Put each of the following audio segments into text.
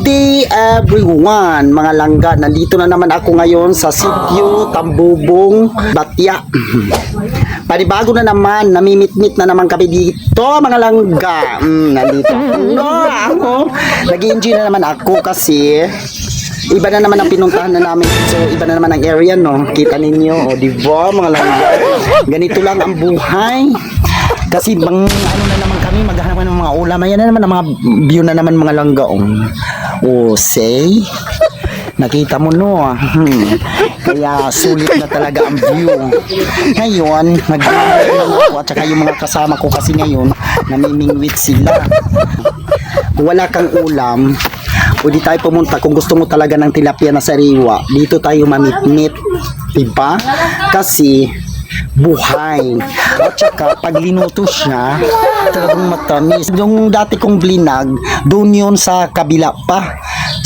day everyone, mga langga. Nandito na naman ako ngayon sa sitio Tambubong, Batya. Panibago na naman, namimit-mit na naman kami dito, mga langga. Nandito no, ako. Nag-i-enjoy na naman ako kasi iba na naman ang pinuntahan na namin. So iba na naman ang area, no. Kita ninyo, o diba mga langga. Ganito lang ang buhay. Kasi bang ano na naman kami, maghanap ng mga ulam. Ayan na naman ang mga view na naman mga langgaong. Oh, say. Nakita mo no. Kaya sulit na talaga ang view. Ngayon, nag-vlog ako at saka yung mga kasama ko kasi ngayon, namimingwit sila. Kung wala kang ulam, pwede tayo pumunta kung gusto mo talaga ng tilapia na sariwa. Dito tayo mamit-mit. Diba? Kasi buhay. At saka pag linuto siya, talagang matamis. Yung dati kong blinag, doon yun sa kabila pa.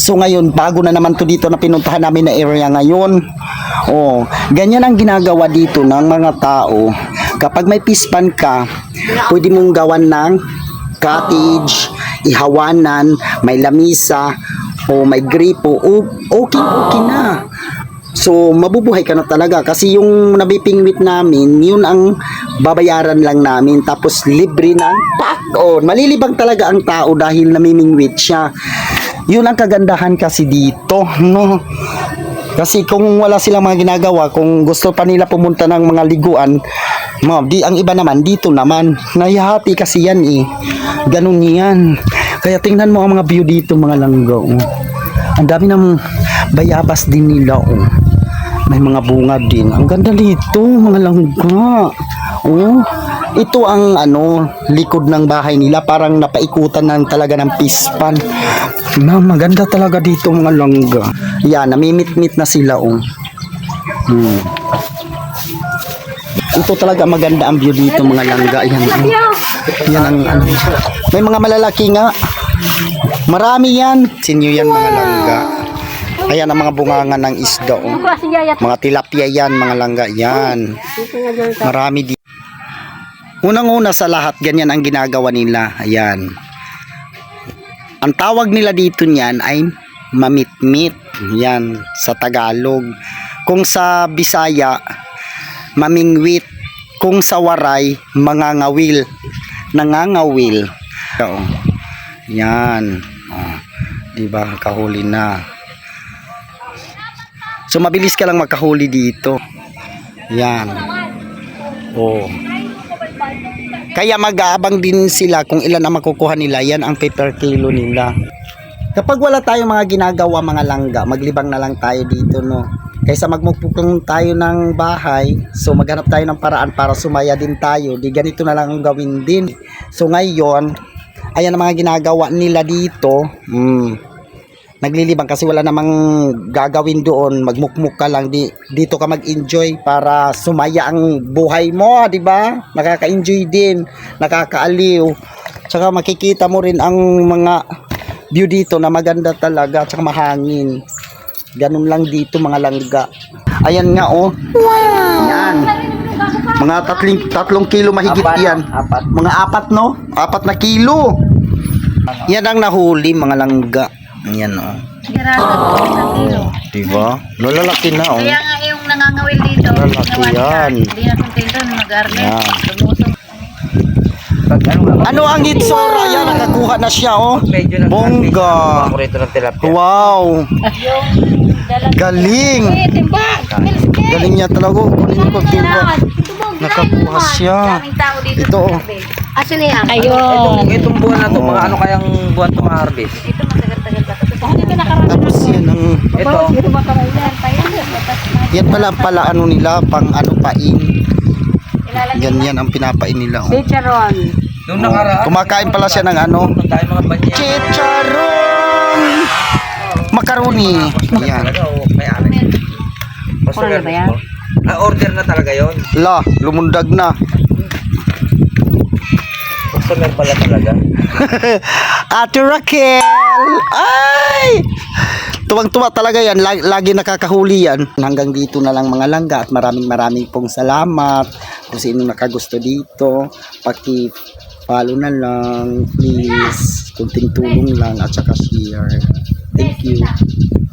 So ngayon, bago na naman to dito na pinuntahan namin na area ngayon. Oh, ganyan ang ginagawa dito ng mga tao. Kapag may pispan ka, pwede mong gawan ng cottage, ihawanan, may lamisa, o may gripo, okay na. So, mabubuhay ka na talaga kasi yung nabipingwit namin, yun ang babayaran lang namin. Tapos, libre ng pakon. Malilibang talaga ang tao dahil namimingwit siya. Yun ang kagandahan kasi dito, no? Kasi kung wala silang mga ginagawa, kung gusto pa nila pumunta ng mga liguan, ang iba naman, dito naman. Nahihati kasi yan eh. Ganun yan. Kaya tingnan mo ang mga view dito, mga langga. Oh. Ang dami ng bayabas din nila, oh. May mga bunga din. Ang ganda dito, mga langga. Oh, ito ang likod ng bahay nila, parang napaikutan ng talaga ng pispan. Maganda talaga dito, mga langga. Yan, namimit-mit na sila, oh. Ito talaga maganda ang view dito, mga langga. Yan, oh. Yan ang may mga malalaki nga. Marami yan. Sinyo yan, mga langga. Ayan ang mga bunganga ng isda, oh. Mga tilapia yan, mga langga yan. Marami dito. Unang-una sa lahat, ganyan ang ginagawa nila. Ayan. Ang tawag nila dito niyan ay mamit-mit. Yan, sa Tagalog. Kung sa Bisaya, mamingwit. Kung sa Waray, mangangawil. Nangangawil. Yan. Oh, diba, kahuli na. So mabilis ka lang makahuli dito. Yan. Oh. Kaya mag-aabang din sila kung ilan ang makukuha nila. Yan ang per kilo nila. Kapag wala tayong mga ginagawa, mga langga, maglibang na lang tayo dito, no. Kaysa magmukpukong tayo ng bahay, so maghanap tayo ng paraan para sumaya din tayo. Di ganito na lang ang gawin din. So ngayon, ayan ang mga ginagawa nila dito. Naglilibang kasi wala namang gagawin doon, magmukmuk ka lang, dito ka mag-enjoy para sumaya ang buhay mo, di ba? Nakaka-enjoy din, nakakaaliw. Tsaka makikita mo rin ang mga view dito na maganda talaga, tsaka mahangin. Ganun lang dito, mga langga. Ayan nga, oh. Wow. Yan. Mga 3 kilo mahigit yan. Mga 4, no? 4 na kilo. Yan ang nahuli, mga langga. Yan, oh. Oh, diba? Lalaki na, oh. Kaya nga yung nangangawil dito, lalaki yan. Hindi na kontento na mag-arne. Lumusong. Ano ang itsura? Yan, nakakuha na siya, oh. Bongga. Wow. Galing. Galing niya talaga. Kunin ko, diba? Nakakuha siya. Ito, oh. Asan yan? Ayun. Itong buwan na to, mga ano kayang buwan to ma-harvest? Ito matagal-tagal pa ito. Tapos yan ang Ito. yan pala ano nila, pang pain. Ganyan ang pinapain nila, oh. Chicharon. Nung nakaraan. Kumakain pala siya ng Tayo mga banyan. chicharon, macaroni. Yan. May amin. Order ba yan? Order na talaga yon. La, lumundag na. Customer pala talaga. Ate Raquel! Ay! Tuwang-tuwa talaga yan. Lagi nakakahuli yan. Hanggang dito na lang, mga langga, at maraming pong salamat. Kung sino nakagusto dito, paki-follow na lang, please. Kunting tulong lang at saka share. Thank you.